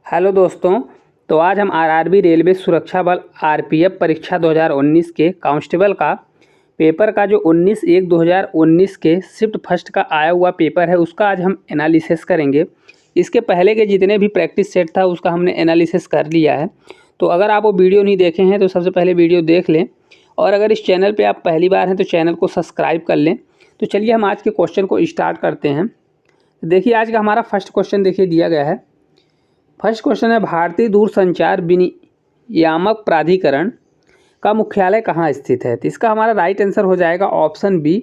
Hello दोस्तों। तो आज हम आरआरबी रेलवे सुरक्षा बल आरपीएफ परीक्षा 2019 के कांस्टेबल का पेपर का जो 19/1/2019 के शिफ्ट फर्स्ट का आया हुआ पेपर है उसका आज हम एनालिसिस करेंगे। इसके पहले के जितने भी प्रैक्टिस सेट था उसका हमने एनालिसिस कर लिया है। तो अगर आप वो वीडियो नहीं देखे हैं तो सबसे पहले वीडियो देख लें, और अगर इस चैनल पर आप पहली बार हैं तो चैनल को सब्सक्राइब कर लें। तो चलिए हम आज के क्वेश्चन को स्टार्ट करते हैं। देखिए आज का हमारा फर्स्ट क्वेश्चन देखिए दिया गया है। फर्स्ट क्वेश्चन है, भारतीय दूरसंचार विनियामक प्राधिकरण का मुख्यालय कहाँ स्थित है? तो इसका हमारा राइट आंसर हो जाएगा ऑप्शन बी,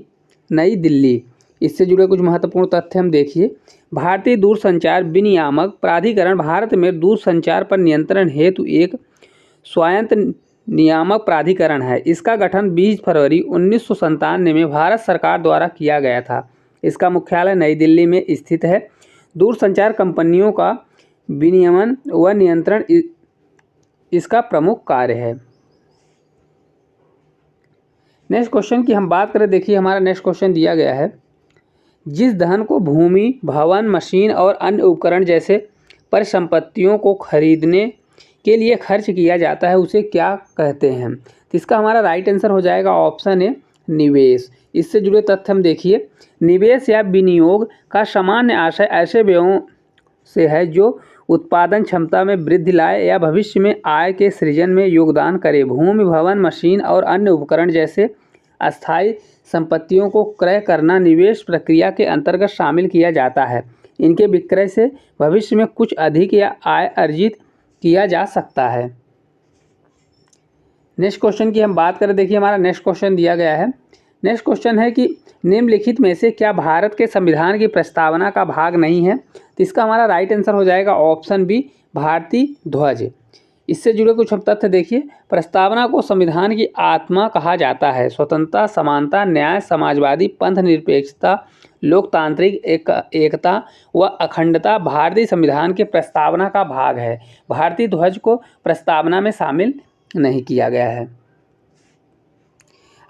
नई दिल्ली। इससे जुड़े कुछ महत्वपूर्ण तथ्य हम देखिए। भारतीय दूरसंचार विनियामक प्राधिकरण भारत में दूरसंचार पर नियंत्रण हेतु एक स्वायत्त नियामक प्राधिकरण है। इसका गठन 20 फरवरी 1997 में भारत सरकार द्वारा किया गया था। इसका मुख्यालय नई दिल्ली में स्थित है। दूरसंचार कंपनियों का विनियमन व नियंत्रण इसका प्रमुख कार्य है। नेक्स्ट क्वेश्चन की हम बात करें, देखिए हमारा नेक्स्ट क्वेश्चन दिया गया है, जिस धन को भूमि, भवन, मशीन और अन्य उपकरण जैसे परिसंपत्तियों को खरीदने के लिए खर्च किया जाता है उसे क्या कहते हैं? तो इसका हमारा राइट आंसर हो जाएगा ऑप्शन ए, निवेश। इससे जुड़े तथ्य हम देखिए। निवेश या विनियोग का सामान्य आशय ऐसे व्ययों से है जो उत्पादन क्षमता में वृद्धि लाए या भविष्य में आय के सृजन में योगदान करे। भूमि, भवन, मशीन और अन्य उपकरण जैसे अस्थायी संपत्तियों को क्रय करना निवेश प्रक्रिया के अंतर्गत शामिल किया जाता है। इनके विक्रय से भविष्य में कुछ अधिक या आय अर्जित किया जा सकता है। नेक्स्ट क्वेश्चन की हम बात करें, देखिए हमारा नेक्स्ट क्वेश्चन दिया गया है। नेक्स्ट क्वेश्चन है कि निम्नलिखित में से क्या भारत के संविधान की प्रस्तावना का भाग नहीं है? तो इसका हमारा राइट आंसर हो जाएगा ऑप्शन बी, भारतीय ध्वज। इससे जुड़े कुछ हम तथ्य देखिए। प्रस्तावना को संविधान की आत्मा कहा जाता है। स्वतंत्रता, समानता, न्याय, समाजवादी, पंथ निरपेक्षता, लोकतांत्रिक एकता व अखंडता भारतीय संविधान के प्रस्तावना का भाग है। भारतीय ध्वज को प्रस्तावना में शामिल नहीं किया गया है।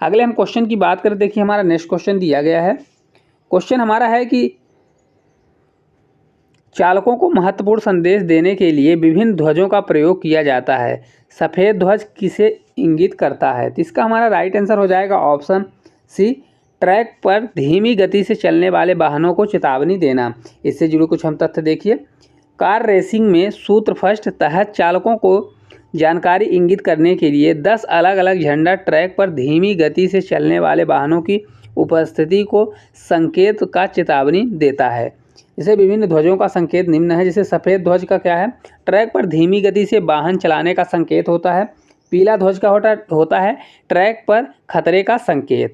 अगले हम क्वेश्चन की बात करें, देखिए हमारा नेक्स्ट क्वेश्चन दिया गया है। क्वेश्चन हमारा है कि चालकों को महत्वपूर्ण संदेश देने के लिए विभिन्न ध्वजों का प्रयोग किया जाता है। सफ़ेद ध्वज किसे इंगित करता है? तो इसका हमारा राइट आंसर हो जाएगा ऑप्शन सी, ट्रैक पर धीमी गति से चलने वाले वाहनों को चेतावनी देना। इससे जुड़े कुछ हम तथ्य देखिए। कार रेसिंग में सूत्र फर्स्ट तहत चालकों को जानकारी इंगित करने के लिए 10 अलग अलग झंडा ट्रैक पर धीमी गति से चलने वाले वाहनों की उपस्थिति को संकेत का चेतावनी देता है। जैसे विभिन्न ध्वजों का संकेत निम्न है। जैसे सफ़ेद ध्वज का क्या है? ट्रैक पर धीमी गति से वाहन चलाने का संकेत होता है। पीला ध्वज का होता है ट्रैक पर खतरे का संकेत।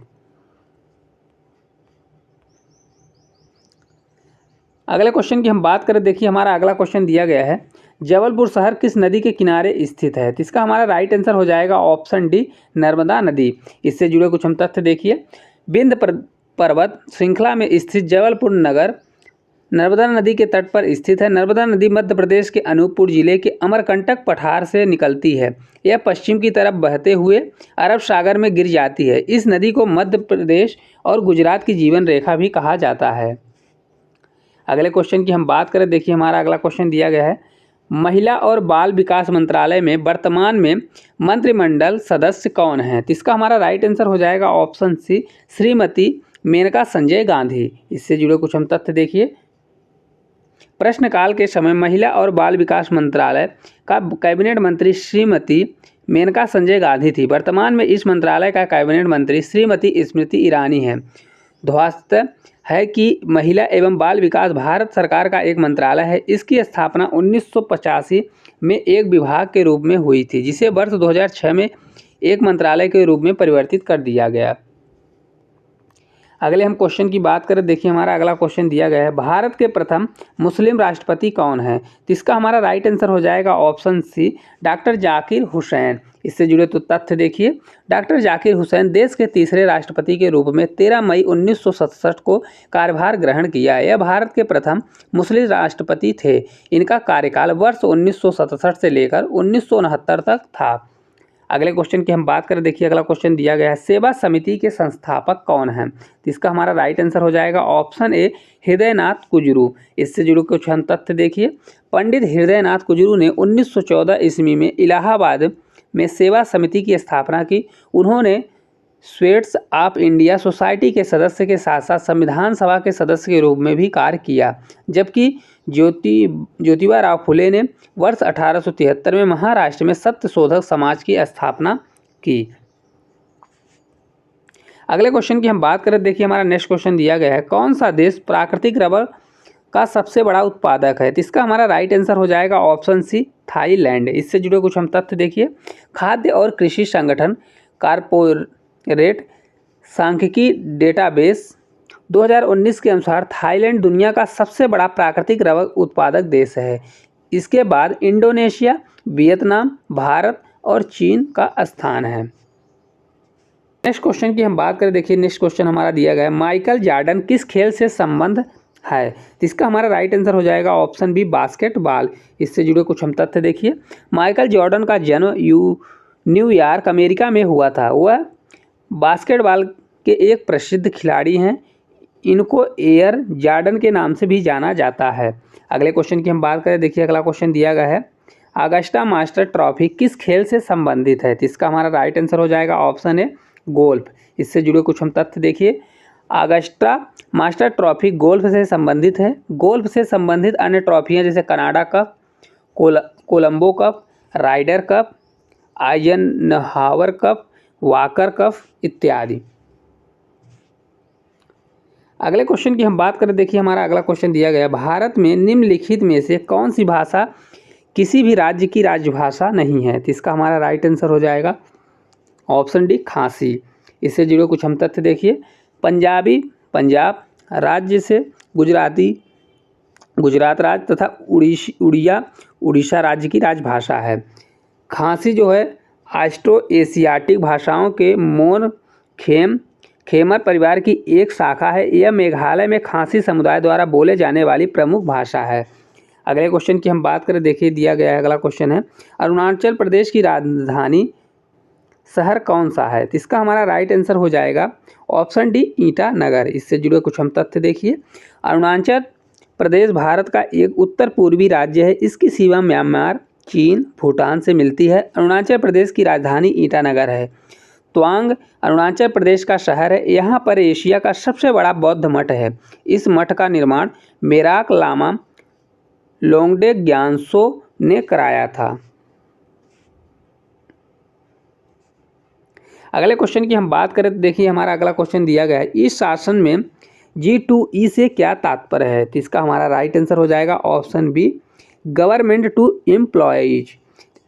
अगले क्वेश्चन की हम बात करें, देखिए हमारा अगला क्वेश्चन दिया गया है, जबलपुर शहर किस नदी के किनारे स्थित है? तो इसका हमारा राइट आंसर हो जाएगा ऑप्शन डी, नर्मदा नदी। इससे जुड़े कुछ हम तथ्य देखिए। विंध्य पर्वत श्रृंखला में स्थित जबलपुर नगर नर्मदा नदी के तट पर स्थित है। नर्मदा नदी मध्य प्रदेश के अनूपपुर जिले के अमरकंटक पठार से निकलती है। यह पश्चिम की तरफ बहते हुए अरब सागर में गिर जाती है। इस नदी को मध्य प्रदेश और गुजरात की जीवन रेखा भी कहा जाता है। अगले क्वेश्चन की हम बात करें, देखिए हमारा अगला क्वेश्चन दिया गया है, महिला और बाल विकास मंत्रालय में वर्तमान में मंत्रिमंडल सदस्य कौन हैं? तो इसका हमारा राइट आंसर हो जाएगा ऑप्शन सी, श्रीमती मेनका संजय गांधी। इससे जुड़े कुछ हम तथ्य देखिए। प्रश्नकाल के समय महिला और बाल विकास मंत्रालय का कैबिनेट मंत्री श्रीमती मेनका संजय गांधी थी। वर्तमान में इस मंत्रालय का कैबिनेट मंत्री श्रीमती स्मृति ईरानी है। ध्वस्त है कि महिला एवं बाल विकास भारत सरकार का एक मंत्रालय है। इसकी स्थापना 1985 में एक विभाग के रूप में हुई थी, जिसे वर्ष 2006 में एक मंत्रालय के रूप में परिवर्तित कर दिया गया। अगले हम क्वेश्चन की बात करें, देखिए हमारा अगला क्वेश्चन दिया गया है, भारत के प्रथम मुस्लिम राष्ट्रपति कौन है? तो इसका हमारा राइट आंसर हो जाएगा option C, doctor Zakir Hussain. इससे जुड़े तो तथ्य देखिए। डॉक्टर जाकिर हुसैन देश के तीसरे राष्ट्रपति के रूप में 13 मई 1967 को कार्यभार ग्रहण किया। यह भारत के प्रथम मुस्लिम राष्ट्रपति थे। इनका कार्यकाल वर्ष 1967 से लेकर 1969 तक था। अगले क्वेश्चन की हम बात करें, देखिए अगला क्वेश्चन दिया गया है, सेवा समिति के संस्थापक कौन हैं? तो इसका हमारा राइट आंसर हो जाएगा ऑप्शन ए हृदयनाथ कुजरू। इससे जुड़े कुछ हम तथ्य देखिए। पंडित हृदयनाथ कुजरू ने 1914 ईस्वी में इलाहाबाद में सेवा समिति की स्थापना की। उन्होंने स्वेट्स ऑफ इंडिया सोसाइटी के सदस्य के साथ साथ संविधान सभा के सदस्य के रूप में भी कार्य किया, जबकि ज्योतिबा राव फुले ने वर्ष 1873 में महाराष्ट्र में सत्यशोधक समाज की स्थापना की। अगले क्वेश्चन की हम बात करें, देखिए हमारा नेक्स्ट क्वेश्चन दिया गया है, कौन सा देश प्राकृतिक रबर का सबसे बड़ा उत्पादक है? तो इसका हमारा राइट आंसर हो जाएगा ऑप्शन सी थाईलैंड। इससे जुड़े कुछ हम तथ्य देखिए। खाद्य और कृषि संगठन कारपोरेट सांख्यिकी डेटाबेस 2019 के अनुसार थाईलैंड दुनिया का सबसे बड़ा प्राकृतिक रबर उत्पादक देश है। इसके बाद इंडोनेशिया, वियतनाम, भारत और चीन का स्थान है। नेक्स्ट क्वेश्चन की हम बात करें, देखिए नेक्स्ट क्वेश्चन हमारा दिया गया है, माइकल जॉर्डन किस खेल से संबंध है? तो इसका हमारा राइट आंसर हो जाएगा ऑप्शन बी बास्केटबॉल। इससे जुड़े कुछ हम तथ्य देखिए। माइकल जॉर्डन का जन्म न्यूयॉर्क अमेरिका में हुआ था। वह बास्केटबॉल के एक प्रसिद्ध खिलाड़ी हैं। इनको एयर जॉर्डन के नाम से भी जाना जाता है। अगले क्वेश्चन की हम बात करें, देखिए अगला क्वेश्चन दिया गया है, ऑगस्टा मास्टर ट्रॉफी किस खेल से संबंधित है? तो इसका हमारा राइट आंसर हो जाएगा ऑप्शन ए गोल्फ। इससे जुड़े कुछ हम तथ्य देखिए। ऑगस्टा मास्टर ट्रॉफी गोल्फ से संबंधित है। गोल्फ से संबंधित अन्य ट्रॉफियाँ जैसे Canada cup, Colombo cup, Ryder cup, Eisenhower cup, Walker cup इत्यादि। अगले क्वेश्चन की हम बात करें, देखिए हमारा अगला क्वेश्चन दिया गया है, भारत में निम्नलिखित में से कौन सी भाषा किसी भी राज्य की राजभाषा नहीं है? तो इसका हमारा राइट आंसर हो जाएगा ऑप्शन डी खांसी। इससे जुड़े कुछ हम तथ्य देखिए। पंजाबी पंजाब राज्य से, गुजराती गुजरात राज्य तथा उड़िया उड़ीसा राज्य की राजभाषा है। खांसी जो है ऑस्ट्रो एशियाटिक भाषाओं के मोन खेमर परिवार की एक शाखा है। यह मेघालय में खांसी समुदाय द्वारा बोले जाने वाली प्रमुख भाषा है। अगले क्वेश्चन की हम बात करें, देखिए दिया गया है, अगला क्वेश्चन है, अरुणाचल प्रदेश की राजधानी शहर कौन सा है? तो इसका हमारा राइट आंसर हो जाएगा ऑप्शन डी ईटानगर। इससे जुड़े कुछ हम तथ्य देखिए। अरुणाचल प्रदेश भारत का एक उत्तर पूर्वी राज्य है। इसकी सीमा म्यांमार, चीन, भूटान से मिलती है। अरुणाचल प्रदेश की राजधानी ईटानगर है। तवांग अरुणाचल प्रदेश का शहर है। यहाँ पर एशिया का सबसे बड़ा बौद्ध मठ है। इस मठ का निर्माण मेराक लामा लोंगडे ग्यानसो ने कराया था। अगले क्वेश्चन की हम बात करें तो देखिए हमारा अगला क्वेश्चन दिया गया है, इस शासन में G2E से क्या तात्पर्य है? तो इसका हमारा राइट आंसर हो जाएगा option B government to employees.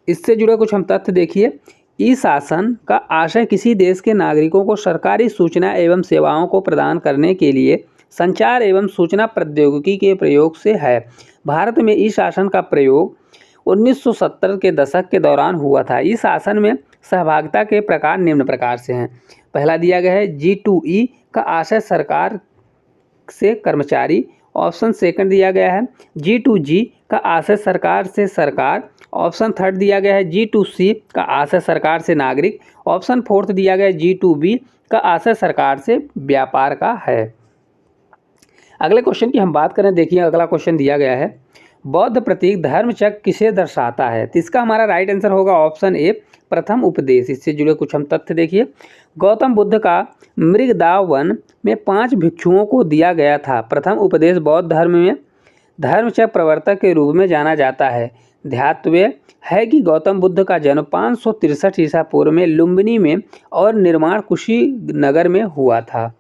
इससे जुड़े कुछ हम तथ्य देखिए। ई शासन का आशय किसी देश के नागरिकों को सरकारी सूचना एवं सेवाओं को प्रदान करने के लिए संचार एवं सूचना प्रौद्योगिकी के प्रयोग से है। भारत में ई शासन का प्रयोग 1970 के दशक के दौरान हुआ था। इस शासन में सहभागिता के प्रकार निम्न प्रकार से हैं। पहला दिया गया है G2E का आशय सरकार से कर्मचारी। ऑप्शन सेकंड दिया गया है G2G का आशय सरकार से सरकार। ऑप्शन थर्ड दिया गया है G2C का आशय सरकार से नागरिक। ऑप्शन फोर्थ दिया गया है G2B का आशय सरकार से व्यापार का है। अगले क्वेश्चन की हम बात करें, देखिए अगला क्वेश्चन दिया गया है, बौद्ध प्रतीक धर्मचक्र किसे दर्शाता है? तो इसका हमारा राइट आंसर होगा ऑप्शन ए प्रथम उपदेश। इससे जुड़े कुछ हम तथ्य देखिए। गौतम बुद्ध का मृगदा वन में 5 भिक्षुओं को दिया गया था। प्रथम उपदेश बौद्ध धर्म में धर्मचक्र प्रवर्तक के रूप में जाना जाता है। ध्यातव्य है कि गौतम बुद्ध का जन्म 563 ईसा पूर्व में लुम्बिनी में और निर्माण कुशीनगर में हुआ था।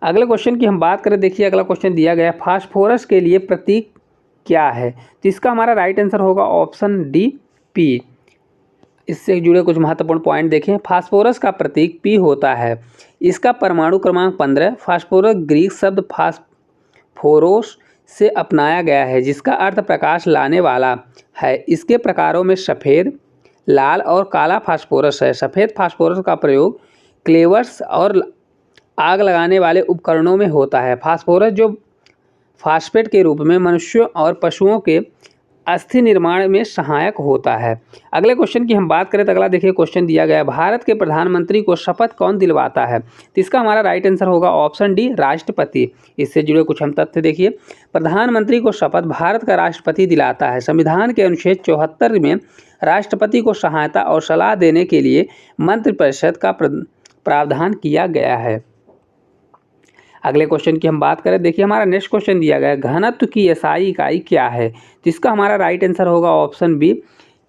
अगले क्वेश्चन की हम बात करें, देखिए अगला क्वेश्चन दिया गया है, फास्फोरस के लिए प्रतीक क्या है? तो इसका हमारा राइट आंसर होगा ऑप्शन डी पी। इससे जुड़े कुछ महत्वपूर्ण पॉइंट देखें। फास्फोरस का प्रतीक पी होता है। इसका परमाणु क्रमांक 15। फास्फोरस ग्रीक शब्द फास्फोरोस से अपनाया गया है, जिसका अर्थ प्रकाश लाने वाला है। इसके प्रकारों में सफ़ेद, लाल और काला फास्फोरस है। सफ़ेद फास्फोरस का प्रयोग क्लेवर्स और आग लगाने वाले उपकरणों में होता है। फास्फोरस जो फास्फेट के रूप में मनुष्यों और पशुओं के अस्थि निर्माण में सहायक होता है। अगले क्वेश्चन की हम बात करें तो अगला देखिए क्वेश्चन दिया गया है, भारत के प्रधानमंत्री को शपथ कौन दिलवाता है? तो इसका हमारा राइट आंसर होगा ऑप्शन डी, राष्ट्रपति। इससे जुड़े कुछ हम तथ्य देखिए, प्रधानमंत्री को शपथ भारत का राष्ट्रपति दिलाता है। संविधान के अनुच्छेद 74 में राष्ट्रपति को सहायता और सलाह देने के लिए मंत्रिपरिषद का प्रावधान किया गया है। अगले क्वेश्चन की हम बात करें, देखिए हमारा नेक्स्ट क्वेश्चन दिया गया है, घनत्व की एसआई इकाई क्या है? तो इसका हमारा राइट आंसर होगा ऑप्शन बी,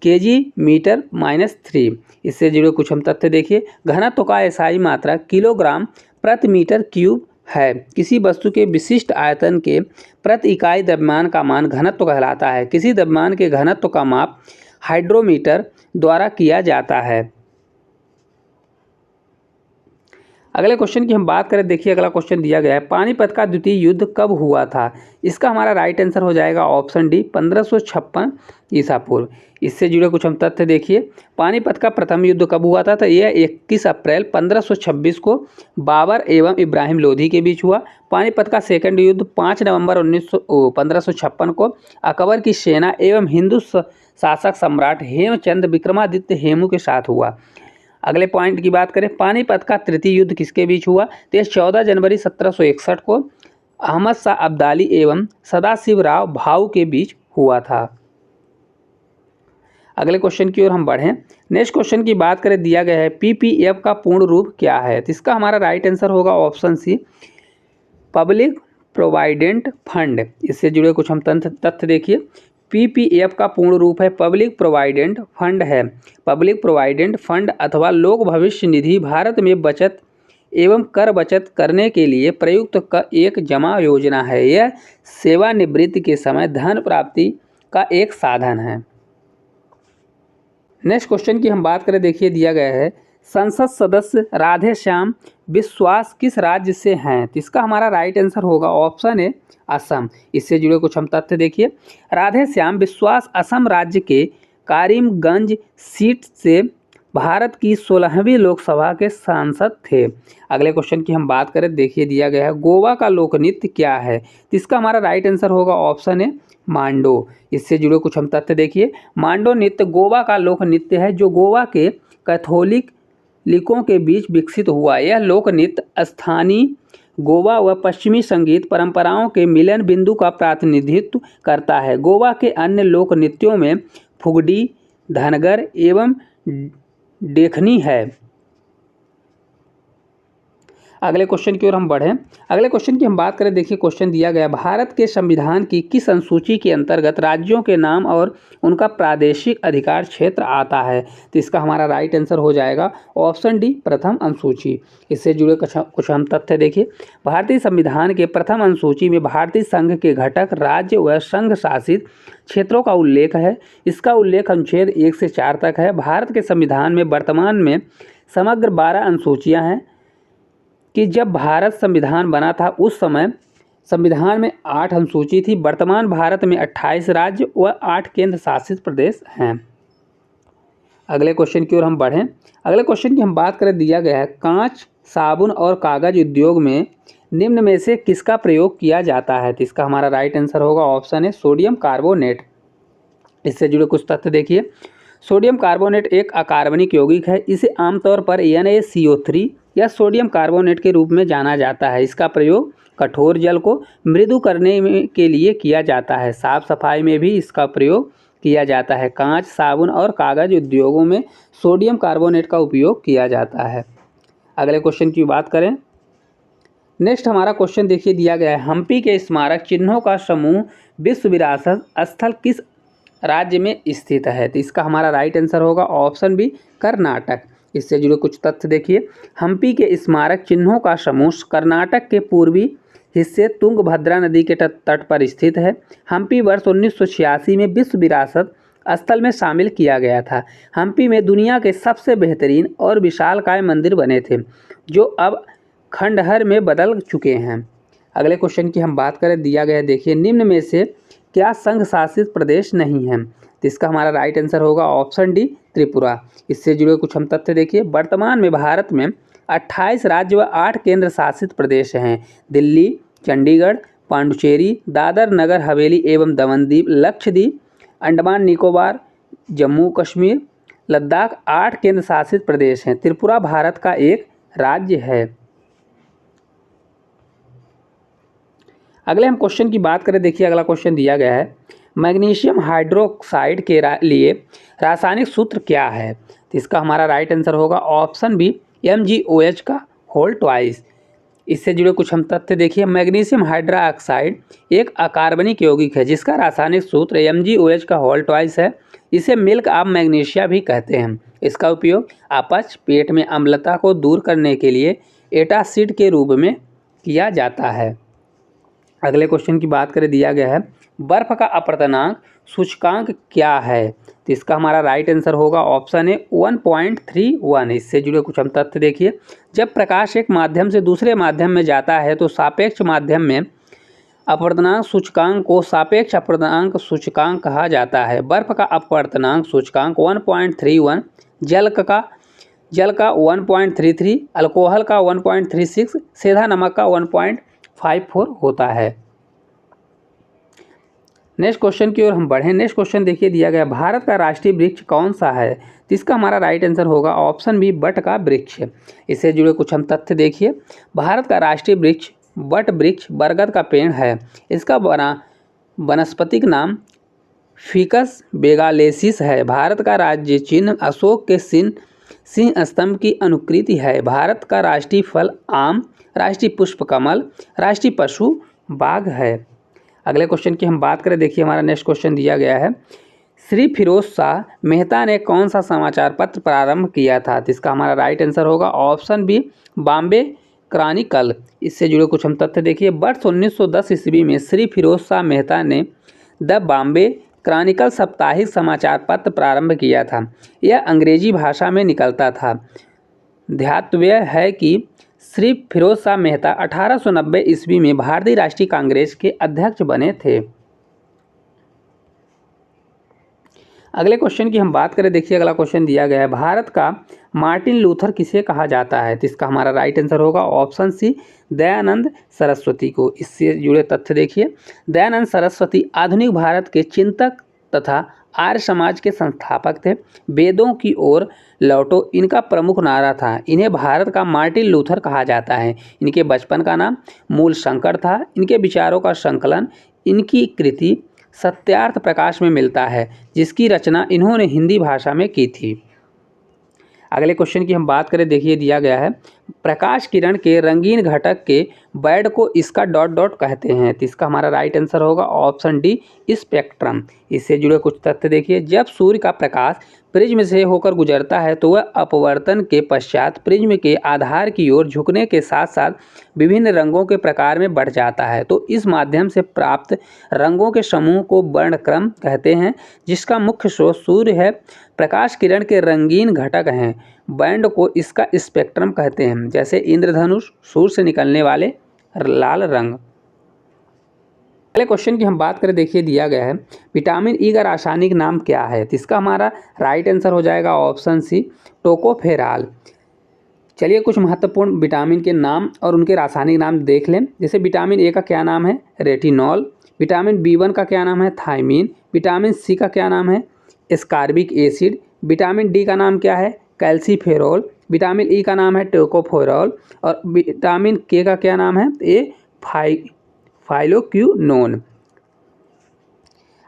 केजी मीटर -3। इससे जुड़े कुछ हम तथ्य देखिए, घनत्व का एसआई मात्रा किलोग्राम प्रति मीटर क्यूब है। किसी वस्तु के विशिष्ट आयतन के प्रति इकाई द्रव्यमान का मान घनत्व कहलाता है। किसी द्रव्यमान के घनत्व का माप हाइड्रोमीटर द्वारा किया जाता है। अगले क्वेश्चन की हम बात करें, देखिए अगला क्वेश्चन दिया गया है, पानीपत का द्वितीय युद्ध कब हुआ था? इसका हमारा राइट आंसर हो जाएगा ऑप्शन डी, 1556 ईसा पूर्व। इससे जुड़े कुछ हम तथ्य देखिए, पानीपत का प्रथम युद्ध कब हुआ था? तो यह 21 अप्रैल 1526 को बाबर एवं इब्राहिम लोधी के बीच हुआ। पानीपत का सेकंड युद्ध 5 नवंबर 1556 को अकबर की सेना एवं हिंदू शासक सम्राट हेमचंद विक्रमादित्य हेमू के साथ हुआ। अगले पॉइंट की बात करें, पानीपत का तृतीय युद्ध किसके बीच हुआ? तो 14 जनवरी 1761 को अहमद शाह अब्दाली एवं सदाशिवराव भाऊ के बीच हुआ था। अगले क्वेश्चन की ओर हम बढ़ें। नेक्स्ट क्वेश्चन की बात करें, दिया गया है पीपीएफ का पूर्ण रूप क्या है? तो इसका हमारा राइट आंसर होगा option C, public provident fund. इससे जुड़े कुछ हम तथ्य देखिए, पीपीएफ का पूर्ण रूप है पब्लिक प्रोविडेंट फंड है। पब्लिक प्रोविडेंट फंड अथवा लोक भविष्य निधि भारत में बचत एवं कर बचत करने के लिए प्रयुक्त एक जमा योजना है। यह सेवानिवृत्ति के समय धन प्राप्ति का एक साधन है। नेक्स्ट क्वेश्चन की हम बात करें, देखिए दिया गया है, संसद सदस्य राधे श्याम बिस्वास किस राज्य से हैं? तो इसका हमारा राइट आंसर होगा ऑप्शन ए, असम। इससे जुड़े कुछ हम तथ्य देखिए, राधे श्याम बिस्वास असम राज्य के करीमगंज सीट से भारत की 16वीं लोकसभा के सांसद थे। अगले क्वेश्चन की हम बात करें, देखिए दिया गया है, गोवा का लोक नृत्य क्या है? तो इसका हमारा राइट आंसर होगा ऑप्शन ए, मांडो। इससे जुड़े कुछ हम तथ्य देखिए, मांडो नृत्य गोवा का लोक नृत्य है जो गोवा के कैथोलिक लिकों के बीच विकसित हुआ। यह लोक नृत्य स्थानीय गोवा व पश्चिमी संगीत परंपराओं के मिलन बिंदु का प्रतिनिधित्व करता है। गोवा के अन्य लोक नृत्यों में फुगडी, धनगर एवं देखनी है। अगले क्वेश्चन की ओर हम बढ़ें। अगले क्वेश्चन की हम बात करें, देखिए क्वेश्चन दिया गया, भारत के संविधान की किस अनुसूची के अंतर्गत राज्यों के नाम और उनका प्रादेशिक अधिकार क्षेत्र आता है? तो इसका हमारा राइट आंसर हो जाएगा ऑप्शन डी, प्रथम अनुसूची। इससे जुड़े कुछ हम तथ्य देखिए, भारतीय संविधान के प्रथम अनुसूची में भारतीय संघ के घटक राज्य व संघ शासित क्षेत्रों का उल्लेख है। इसका उल्लेख अनुच्छेद 1 से 4 तक है। भारत के संविधान में वर्तमान में समग्र 12 अनुसूचियाँ हैं कि जब भारत संविधान बना था उस समय संविधान में 8 अनुसूची थी। वर्तमान भारत में 28 राज्य व 8 केंद्र शासित प्रदेश हैं। अगले क्वेश्चन की ओर हम बढ़ें। अगले क्वेश्चन की हम बात करें, दिया गया है, कांच, साबुन और कागज उद्योग में निम्न में से किसका प्रयोग किया जाता है? तो इसका हमारा राइट आंसर होगा ऑप्शन है, सोडियम कार्बोनेट। इससे जुड़े कुछ तथ्य देखिए, सोडियम कार्बोनेट एक अकार्बनिक यौगिक है। इसे आमतौर पर NaCO3 या सोडियम कार्बोनेट के रूप में जाना जाता है। इसका प्रयोग कठोर जल को मृदु करने के लिए किया जाता है। साफ सफाई में भी इसका प्रयोग किया जाता है। कांच, साबुन और कागज उद्योगों में सोडियम कार्बोनेट का उपयोग किया जाता है। अगले क्वेश्चन की बात करें, नेक्स्ट हमारा क्वेश्चन देखिए दिया गया है, हम्पी के स्मारक चिन्हों का समूह विश्व विरासत स्थल किस राज्य में स्थित है? तो इसका हमारा राइट आंसर होगा ऑप्शन बी, कर्नाटक। इससे जुड़े कुछ तथ्य देखिए, हम्पी के स्मारक चिन्हों का समूह कर्नाटक के पूर्वी हिस्से तुंगभद्रा नदी के तट पर स्थित है। हम्पी वर्ष 1986 में विश्व विरासत स्थल में शामिल किया गया था। हम्पी में दुनिया के सबसे बेहतरीन और विशालकाय मंदिर बने थे जो अब खंडहर में बदल चुके हैं। अगले क्वेश्चन की हम बात करें, दिया गया देखिए, निम्न में से क्या संघ शासित प्रदेश नहीं है? तो इसका हमारा राइट आंसर होगा ऑप्शन डी, त्रिपुरा। इससे जुड़े कुछ हम तथ्य देखिए, वर्तमान में भारत में 28 राज्य व 8 केंद्र शासित प्रदेश हैं। दिल्ली, चंडीगढ़, पांडुचेरी, दादर नगर हवेली एवं दमनदीप, लक्षद्वीप, अंडमान निकोबार, जम्मू कश्मीर, लद्दाख 8 केंद्र शासित प्रदेश हैं। त्रिपुरा भारत का एक राज्य है। अगले हम क्वेश्चन की बात करें, देखिए अगला क्वेश्चन दिया गया है, मैग्नीशियम हाइड्रोक्साइड के लिए रासायनिक सूत्र क्या है? तो इसका हमारा राइट आंसर होगा ऑप्शन बी MgOH का होल ट्वाइस। इससे जुड़े कुछ हम तथ्य देखिए, मैग्नीशियम हाइड्रोक्साइड एक अकार्बनिक यौगिक है जिसका रासायनिक सूत्र MgOH का होल ट्वाइस है। इसे मिल्क ऑफ मैग्नीशिया भी कहते हैं। इसका उपयोग अपच, पेट में अम्लता को दूर करने के लिए एटासिड के रूप में किया जाता है। अगले क्वेश्चन की बात करें, दिया गया है बर्फ का अपवर्तनांक सूचकांक क्या है? तो इसका हमारा राइट आंसर होगा ऑप्शन ए 1.31। इससे जुड़े कुछ हम तथ्य देखिए, जब प्रकाश एक माध्यम से दूसरे माध्यम में जाता है तो सापेक्ष माध्यम में अपवर्तनांक सूचकांक को सापेक्ष अपवर्तनांक सूचकांक कहा जाता है। बर्फ का अपवर्तनांक सूचकांक 1.31, जल का 1.33, अल्कोहल का 1.36, सेंधा नमक का 1.54 होता है। नेक्स्ट क्वेश्चन की ओर हम बढ़ें। नेक्स्ट क्वेश्चन देखिए, दिया गया भारत का राष्ट्रीय वृक्ष कौन सा है? तो इसका हमारा राइट आंसर होगा ऑप्शन बी बट का वृक्ष। इससे जुड़े कुछ हम तथ्य देखिए, भारत का राष्ट्रीय वृक्ष बट वृक्ष बरगद का पेड़ है। इसका वनस्पतिक नाम फिकस बेगालेसिस है। भारत का राज्य चिन्ह अशोक के सिंह स्तंभ की अनुकृति है। भारत का राष्ट्रीय फल आम, राष्ट्रीय पुष्प कमल, राष्ट्रीय पशु बाघ है। अगले क्वेश्चन की हम बात करें, देखिए हमारा नेक्स्ट क्वेश्चन दिया गया है, श्री फिरोज शाह मेहता ने कौन सा समाचार पत्र प्रारंभ किया था? तो इसका हमारा राइट आंसर होगा ऑप्शन बी बॉम्बे क्रॉनिकल। इससे जुड़े कुछ हम तथ्य देखिए, वर्ष 1910 ईस्वी में श्री फिरोज शाह मेहता ने द बॉम्बे क्रॉनिकल साप्ताहिक समाचार पत्र प्रारंभ किया था। यह अंग्रेजी भाषा में निकलता था। ध्यातव्य है कि श्री फिरोज शाह मेहता 1890 ईस्वी में भारतीय राष्ट्रीय कांग्रेस के अध्यक्ष बने थे। अगले क्वेश्चन की हम बात करें, देखिए अगला क्वेश्चन दिया गया है, भारत का मार्टिन लूथर किसे कहा जाता है? तो इसका हमारा राइट आंसर होगा ऑप्शन सी दयानंद सरस्वती को। इससे जुड़े तथ्य देखिए, दयानंद सरस्वती आधुनिक भारत के चिंतक तथा आर्य समाज के संस्थापक थे। वेदों की ओर लौटो इनका प्रमुख नारा था। इन्हें भारत का मार्टिन लूथर कहा जाता है। इनके बचपन का नाम मूल शंकर था। इनके विचारों का संकलन इनकी कृति सत्यार्थ प्रकाश में मिलता है, जिसकी रचना इन्होंने हिंदी भाषा में की थी। अगले क्वेश्चन की हम बात करें, देखिए दिया गया है, प्रकाश किरण के रंगीन घटक के बैड को इसका डॉट डॉट कहते हैं। तो इसका हमारा राइट आंसर होगा ऑप्शन डी स्पेक्ट्रम। इससे जुड़े कुछ तथ्य देखिए, जब सूर्य का प्रकाश प्रिज्म से होकर गुजरता है तो वह अपवर्तन के पश्चात प्रिज्म के आधार की ओर झुकने के साथ साथ विभिन्न रंगों के प्रकार में बढ़ जाता है। तो इस माध्यम से प्राप्त रंगों के समूह को वर्णक्रम कहते हैं, जिसका मुख्य स्रोत सूर्य है। प्रकाश किरण के रंगीन घटक हैं, बैंड को इसका स्पेक्ट्रम कहते हैं, जैसे इंद्रधनुष, सूर्य से निकलने वाले लाल रंग। अगले क्वेश्चन की हम बात करें, देखिए दिया गया है, विटामिन ई का रासायनिक नाम क्या है? तो इसका हमारा राइट आंसर हो जाएगा ऑप्शन सी टोकोफेराल। चलिए कुछ महत्वपूर्ण विटामिन के नाम और उनके रासायनिक नाम देख लें। जैसे विटामिन ए का क्या नाम है? रेटिनॉल। विटामिन B1 का क्या नाम है? थायमीन। विटामिन सी का क्या नाम है? Ascorbic acid. विटामिन डी का नाम क्या है? कैल्सीफेरॉल। विटामिन ई का नाम है टोकोफेरॉल। और विटामिन के का क्या नाम है? ये फाइलोक्विनोन।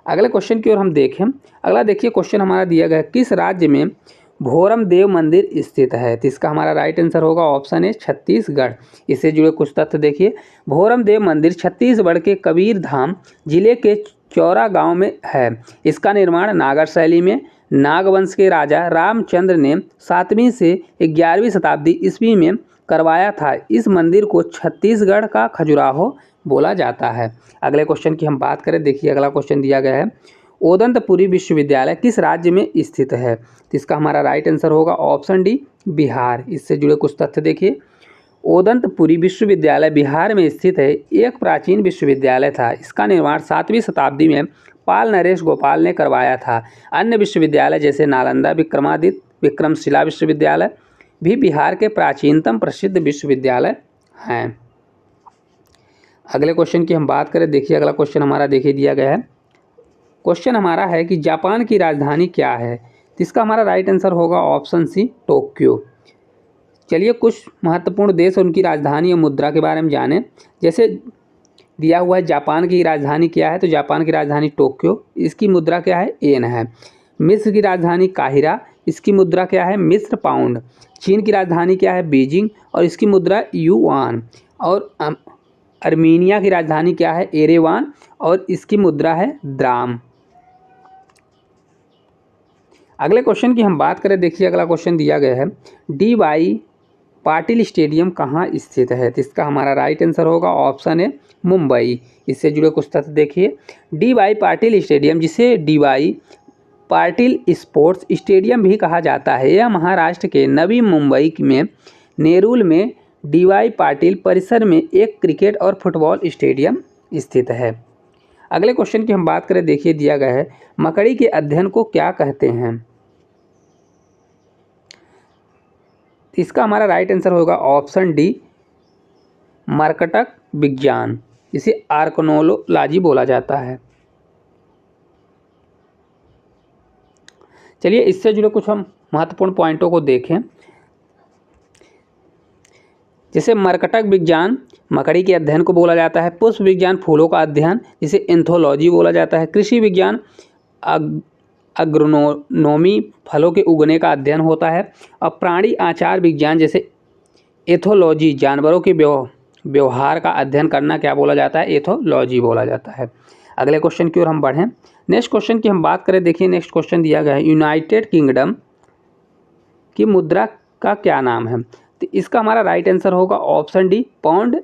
अगले क्वेश्चन की ओर हम देखें। अगला देखिए क्वेश्चन हमारा दिया गया है, किस राज्य में भोरम देव मंदिर स्थित है? तो इसका हमारा राइट आंसर होगा ऑप्शन ए छत्तीसगढ़। इससे जुड़े कुछ तथ्य देखिए, भोरम देव मंदिर छत्तीसगढ़ के कबीरधाम जिले के चौरा गांव में है। इसका निर्माण नागर शैली में नागवंश के राजा रामचंद्र ने 7वीं से 11वीं शताब्दी ईस्वी में करवाया था। इस मंदिर को छत्तीसगढ़ का खजुराहो बोला जाता है। अगले क्वेश्चन की हम बात करें, देखिए अगला क्वेश्चन दिया गया है, ओदंतपुरी विश्वविद्यालय किस राज्य में स्थित है? तो इसका हमारा राइट आंसर होगा ऑप्शन डी बिहार। इससे जुड़े कुछ तथ्य देखिए, ओदंतपुरी विश्वविद्यालय बिहार में स्थित है। एक प्राचीन विश्वविद्यालय था। इसका निर्माण 7वीं शताब्दी में पाल नरेश गोपाल ने करवाया था। अन्य विश्वविद्यालय जैसे नालंदा, विक्रमादित्य, विक्रमशिला विश्वविद्यालय भी बिहार के प्राचीनतम प्रसिद्ध विश्वविद्यालय हैं। अगले क्वेश्चन की हम बात करें, देखिए अगला क्वेश्चन हमारा देखिए दिया गया है, क्वेश्चन हमारा है कि जापान की राजधानी क्या है, तो इसका हमारा राइट आंसर होगा ऑप्शन सी टोक्यो। चलिए कुछ महत्वपूर्ण देश और उनकी राजधानी और मुद्रा के बारे में जानें। जैसे दिया हुआ है जापान की राजधानी क्या है, तो जापान की राजधानी टोक्यो, इसकी मुद्रा क्या है, येन है। मिस्र की राजधानी काहिरा, इसकी मुद्रा क्या है, मिस्र पाउंड। चीन की राजधानी क्या है, बीजिंग, और इसकी मुद्रा युआन। और अर्मीनिया की राजधानी क्या है, एरेवान, और इसकी मुद्रा है द्राम। अगले क्वेश्चन की हम बात करें, देखिए अगला क्वेश्चन दिया गया है डी.वाई. पाटिल स्टेडियम कहाँ स्थित है, तो इसका हमारा राइट आंसर होगा ऑप्शन है मुंबई। इससे जुड़े कुछ तथ्य देखिए। डी.वाई. पाटिल स्टेडियम, जिसे डी.वाई. पाटिल स्पोर्ट्स स्टेडियम भी कहा जाता है, यह महाराष्ट्र के नवी मुंबई में नेरुल में डी.वाई. पाटिल परिसर में एक क्रिकेट और फुटबॉल स्टेडियम स्थित है। अगले क्वेश्चन की हम बात करें, देखिए दिया गया है मकड़ी के अध्ययन को क्या कहते हैं, इसका हमारा राइट आंसर होगा ऑप्शन डी मर्कटक विज्ञान, इसे आर्कनोलॉजी बोला जाता है। चलिए इससे जुड़े कुछ हम महत्वपूर्ण पॉइंटों को देखें। जैसे मर्कटक विज्ञान मकड़ी के अध्ययन को बोला जाता है, पुष्प विज्ञान फूलों का अध्ययन जिसे एंथोलॉजी बोला जाता है, कृषि विज्ञान अग्रोनोमी फलों के उगने का अध्ययन होता है, और प्राणी आचार विज्ञान जैसे एथोलॉजी जानवरों के व्यवहार का अध्ययन करना क्या बोला जाता है, एथोलॉजी बोला जाता है। अगले क्वेश्चन की ओर हम बढ़ें। नेक्स्ट क्वेश्चन की हम बात करें, देखिए नेक्स्ट क्वेश्चन दिया गया है यूनाइटेड किंगडम की मुद्रा का क्या नाम है, तो इसका हमारा राइट आंसर होगा ऑप्शन डी पाउंड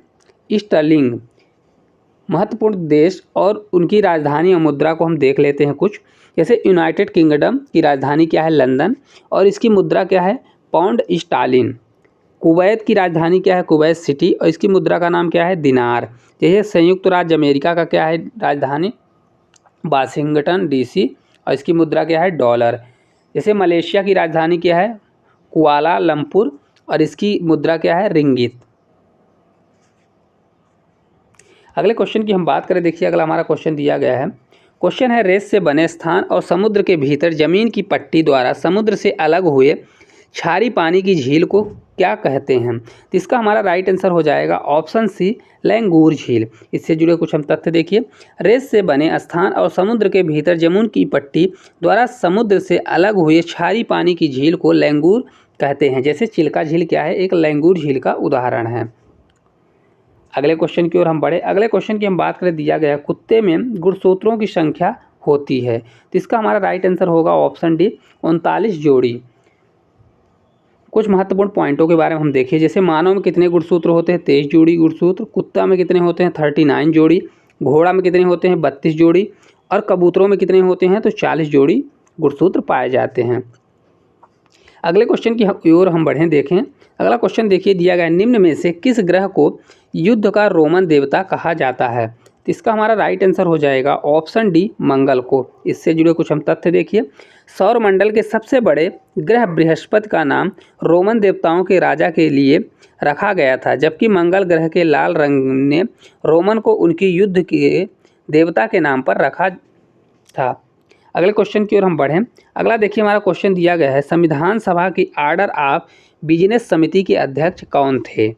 स्टर्लिंग। महत्वपूर्ण देश और उनकी राजधानी और मुद्रा को हम देख लेते हैं कुछ। जैसे यूनाइटेड किंगडम की राजधानी क्या है, लंदन, और इसकी मुद्रा क्या है, पाउंड स्टार्लिन। कुवैत की राजधानी क्या है, कुवैत सिटी, और इसकी मुद्रा का नाम क्या है, दिनार। जैसे संयुक्त राज्य अमेरिका का क्या है राजधानी, वाशिंगटन डीसी, और इसकी मुद्रा क्या है, डॉलर। जैसे मलेशिया की राजधानी क्या है, कुआलालंपुर, और इसकी मुद्रा क्या है, रिंगित। अगले क्वेश्चन की हम बात करें, देखिए अगला हमारा क्वेश्चन दिया गया है। क्वेश्चन है रेत से बने स्थान और समुद्र के भीतर जमीन की पट्टी द्वारा समुद्र से अलग हुए क्षारी पानी की झील को क्या कहते हैं, तो इसका हमारा राइट आंसर हो जाएगा ऑप्शन सी लैंगूर झील। इससे जुड़े कुछ हम तथ्य देखिए। रेत से बने स्थान और समुद्र के भीतर जमीन की पट्टी द्वारा समुद्र से अलग हुए क्षारी पानी की झील को लैंगूर कहते हैं। जैसे चिल्का झील क्या है, एक लैंगूर झील का उदाहरण है। अगले क्वेश्चन की ओर हम बढ़े। अगले क्वेश्चन की हम बात करें, दिया गया कुत्ते में गुणसूत्रों की संख्या होती है, तो इसका हमारा राइट आंसर होगा ऑप्शन डी 39 जोड़ी। कुछ महत्वपूर्ण पॉइंटों के बारे में हम देखिए। जैसे मानव में कितने गुणसूत्र होते हैं, 23 जोड़ी गुणसूत्र। कुत्ता में कितने होते हैं, 39 जोड़ी। घोड़ा में कितने होते हैं, 32 जोड़ी। और कबूतरों में कितने होते हैं, तो 40 जोड़ी गुणसूत्र पाए जाते हैं। अगले क्वेश्चन की ओर हम बढ़ें, देखें। अगला क्वेश्चन देखिए दिया गया, निम्न में से किस ग्रह को युद्ध का रोमन देवता कहा जाता है, तो इसका हमारा राइट आंसर हो जाएगा ऑप्शन डी मंगल को। इससे जुड़े कुछ हम तथ्य देखिए। सौरमंडल के सबसे बड़े ग्रह बृहस्पति का नाम रोमन देवताओं के राजा के लिए रखा गया था, जबकि मंगल ग्रह के लाल रंग ने रोमन को उनकी युद्ध के देवता के नाम पर रखा था। अगले क्वेश्चन की ओर हम बढ़ें। अगला देखिए हमारा क्वेश्चन दिया गया है, संविधान सभा की ऑर्डर ऑफ बिजनेस समिति के अध्यक्ष कौन थे,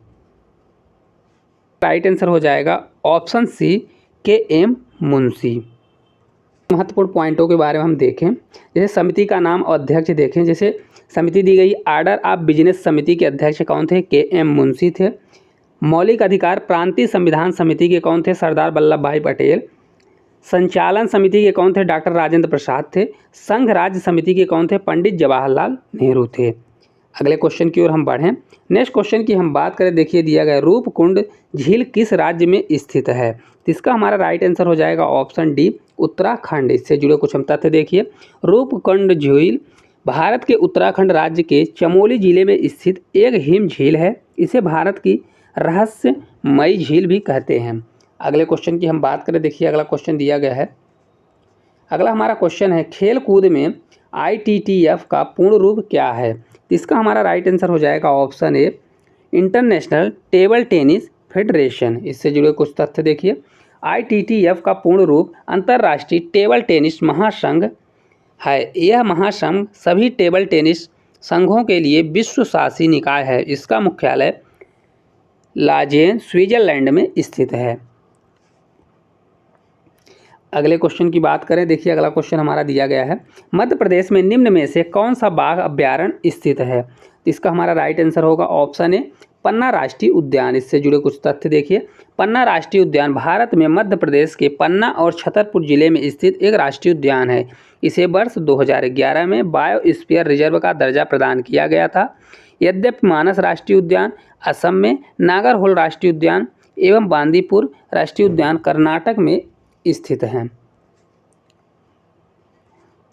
राइट आंसर हो जाएगा ऑप्शन सी के.एम. मुंशी। महत्वपूर्ण पॉइंटों के बारे में हम देखें। जैसे समिति का नाम और अध्यक्ष देखें। जैसे समिति दी गई, ऑर्डर ऑफ बिजनेस समिति के अध्यक्ष कौन थे, के.एम. मुंशी थे। मौलिक अधिकार प्रांतीय संविधान समिति के कौन थे, सरदार वल्लभ भाई पटेल। संचालन समिति के कौन थे, डॉक्टर राजेंद्र प्रसाद थे। संघ राज्य समिति के कौन थे, पंडित जवाहरलाल नेहरू थे। अगले क्वेश्चन की ओर हम बढ़ें। नेक्स्ट क्वेश्चन की हम बात करें, देखिए दिया गया रूपकुंड झील किस राज्य में स्थित है, तो इसका हमारा राइट आंसर हो जाएगा ऑप्शन डी उत्तराखंड। इससे जुड़े कुछ हम तथ्य देखिए। रूपकुंड झील भारत के उत्तराखंड राज्य के चमोली जिले में स्थित एक हिम झील है। इसे भारत की रहस्यमयी झील भी कहते हैं। अगले क्वेश्चन की हम बात करें, देखिए अगला क्वेश्चन दिया गया है। अगला हमारा क्वेश्चन है, खेल कूद में ITTF का पूर्ण रूप क्या है, इसका हमारा राइट आंसर हो जाएगा option A international table tennis federation. इससे जुड़े कुछ तथ्य देखिए। ITTF का पूर्ण रूप अंतर्राष्ट्रीय टेबल टेनिस महासंघ है। यह महासंघ सभी टेबल टेनिस संघों के लिए विश्व शासी निकाय है। इसका मुख्यालय लाजेन स्विट्जरलैंड में स्थित है। अगले क्वेश्चन की बात करें, देखिए अगला क्वेश्चन हमारा दिया गया है, मध्य प्रदेश में निम्न में से कौन सा बाघ अभ्यारण्य स्थित है। इसका हमारा राइट आंसर होगा ऑप्शन ए पन्ना राष्ट्रीय उद्यान। इससे जुड़े कुछ तथ्य देखिए, पन्ना राष्ट्रीय उद्यान भारत में मध्य प्रदेश के पन्ना और छतरपुर जिले में स्थित एक राष्ट्रीय उद्यान है। इसे वर्ष 2011 में बायोस्फीयर रिजर्व का दर्जा प्रदान किया गया था। यद्यपि मानस राष्ट्रीय उद्यान असम में, नागरहोल राष्ट्रीय उद्यान एवं बांदीपुर राष्ट्रीय उद्यान कर्नाटक में स्थित हैं।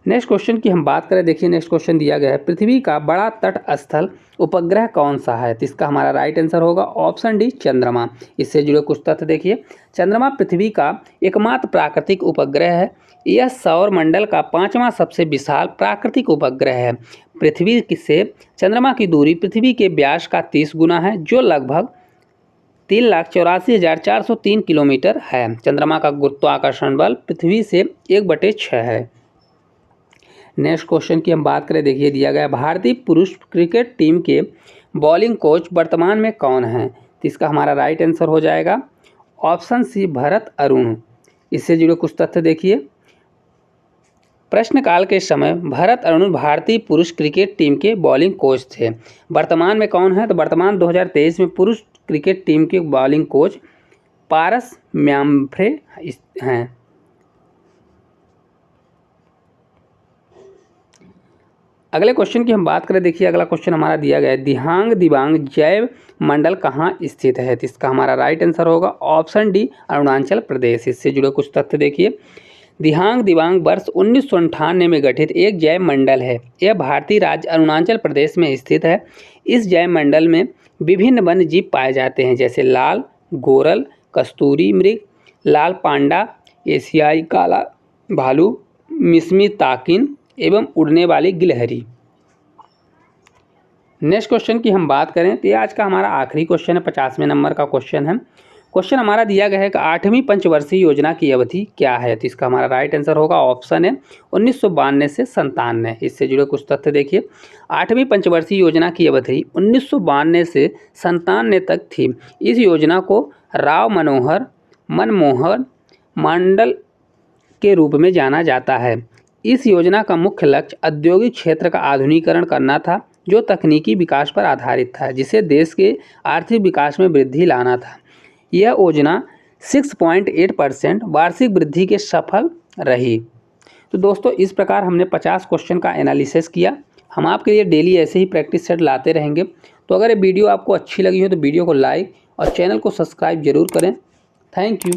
नेक्स्ट क्वेश्चन की हम बात करें, देखिए नेक्स्ट क्वेश्चन दिया गया है, पृथ्वी का बड़ा तट स्थल उपग्रह कौन सा है। तो इसका हमारा राइट आंसर होगा ऑप्शन डी चंद्रमा। इससे जुड़े कुछ तथ्य देखिए, चंद्रमा पृथ्वी का एकमात्र प्राकृतिक उपग्रह है। यह सौर मंडल का 5वां सबसे विशाल प्राकृतिक उपग्रह है। पृथ्वी से चंद्रमा की दूरी पृथ्वी के व्यास का 30 गुना है, जो लगभग 3,84,403 किलोमीटर है। चंद्रमा का गुरुत्वाकर्षण बल पृथ्वी से 1/6 है। नेक्स्ट क्वेश्चन की हम बात करें, देखिए दिया गया, भारतीय पुरुष क्रिकेट टीम के बॉलिंग कोच वर्तमान में कौन है। तो इसका हमारा राइट आंसर हो जाएगा ऑप्शन सी भरत अरुण। इससे जुड़े कुछ तथ्य देखिए, प्रश्नकाल के समय भरत अरुण भारतीय पुरुष क्रिकेट टीम के बॉलिंग कोच थे। वर्तमान में कौन है, तो वर्तमान 2023 में पुरुष क्रिकेट टीम के बॉलिंग कोच पारस म्याम्फ्रे हैं। अगले क्वेश्चन की हम बात करें, देखिए अगला क्वेश्चन हमारा दिया गया है, दिहांग दिबांग जैव मंडल कहाँ स्थित है। तो इसका हमारा राइट आंसर होगा ऑप्शन डी अरुणाचल प्रदेश। इससे जुड़े कुछ तथ्य देखिए, दिहांग दिबांग वर्ष 1998 में गठित एक जैव मंडल है। यह भारतीय राज्य अरुणाचल प्रदेश में स्थित है। इस जैव मंडल में विभिन्न वन्य जीव पाए जाते हैं, जैसे लाल गोरल, कस्तूरी मृग, लाल पांडा, एशियाई काला भालू, मिस्मी ताकिन एवं उड़ने वाली गिलहरी। नेक्स्ट क्वेश्चन की हम बात करें, तो ये आज का हमारा आखिरी क्वेश्चन है, 50वें नंबर का क्वेश्चन है। क्वेश्चन हमारा दिया गया है कि 8वीं पंचवर्षीय योजना की अवधि क्या है। तो इसका हमारा राइट आंसर होगा ऑप्शन है 1992 से 97। इससे जुड़े कुछ तथ्य देखिए, 8वीं पंचवर्षीय योजना की अवधि 1992 से 97 तक थी। इस योजना को राव मनमोहन मंडल के रूप में जाना जाता है। इस योजना का मुख्य लक्ष्य औद्योगिक क्षेत्र का आधुनिकीकरण करना था, जो तकनीकी विकास पर आधारित था, जिसे देश के आर्थिक विकास में वृद्धि लाना था। यह योजना 6.8% वार्षिक वृद्धि के सफल रही। तो दोस्तों इस प्रकार हमने 50 क्वेश्चन का एनालिसिस किया। हम आपके लिए डेली ऐसे ही प्रैक्टिस सेट लाते रहेंगे। तो अगर ये वीडियो आपको अच्छी लगी हो तो वीडियो को लाइक और चैनल को सब्सक्राइब जरूर करें। Thank you.